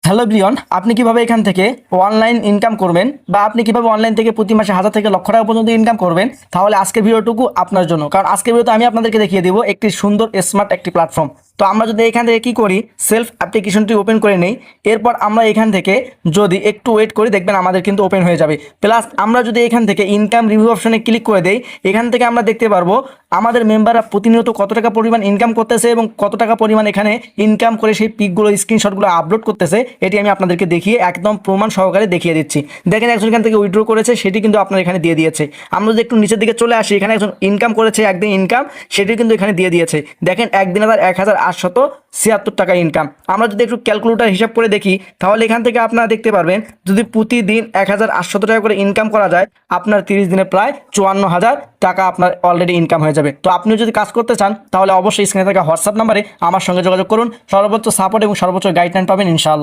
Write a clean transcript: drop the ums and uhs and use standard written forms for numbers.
Hello Brian, আপনি কিভাবে এখান থেকে অনলাইন ইনকাম করবেন বা আপনি কিভাবে অনলাইন থেকে প্রতি মাসে 1000 থেকে লক্ষ টাকা পর্যন্ত ইনকাম করবেন, তাহলে আজকের ভিডিওটুকু আপনার জন্য। কারণ আজকের ভিডিওতে আমি আপনাদেরকে দেখিয়ে দিব একটি সুন্দর স্মার্ট একটি প্ল্যাটফর্ম। তো আমরা যদি এখান থেকে কি করি, সেলফ অ্যাপ্লিকেশনটি ওপেন করে নেই। এরপর আমরা এখান থেকে যদি একটু ওয়েট করি, দেখবেন আমাদের কিন্তু ওপেন হয়ে যাবে। প্লাস আমরা যদি এখান থেকে ইনকাম রিভিউ অপশনে ক্লিক করে দেই, এখান থেকে আমরা দেখতে পারবো আমাদের মেম্বাররা প্রতিনিয়ত কত টাকা পরিমাণ ইনকাম করতেছে এবং কত টাকা পরিমাণ এখানে ইনকাম করে সেই পিকগুলো স্ক্রিনশটগুলো আপলোড করতেছে। এটি আমি আপনাদেরকে দেখিয়ে একদম প্রমাণ সহকারে দেখিয়ে দিচ্ছি। দেখেন একজন এখান থেকে উইথড্র করেছে, সেটি কিন্তু আপনার এখানে দিয়ে দিয়েছে। আমরা যদি একটু নিচের দিকে চলে আসি, এখানে একজন ইনকাম করেছে একদিন ইনকাম, সেটি কিন্তু এখানে দিয়ে দিয়েছে। দেখেন একদিনে তার 1876 টাকা ইনকাম। আমরা যদি একটু ক্যালকুলেটার হিসাব করে দেখি, তাহলে এখান থেকে আপনারা দেখতে পারবেন যদি প্রতিদিন 1800 টাকা করে ইনকাম করা যায়, আপনার 30 দিনে প্রায় 54,000 টাকা আপনার অলরেডি ইনকাম হয়ে যাবে। তো আপনি যদি কাজ করতে চান, তাহলে অবশ্যই স্ক্রিনে থাকা হোয়াটসঅ্যাপ নাম্বারে আমার সঙ্গে যোগাযোগ করুন। সর্বোচ্চ সাপোর্ট এবং সর্বোচ্চ গাইডলাইন পাবেন ইনশাআল্লাহ।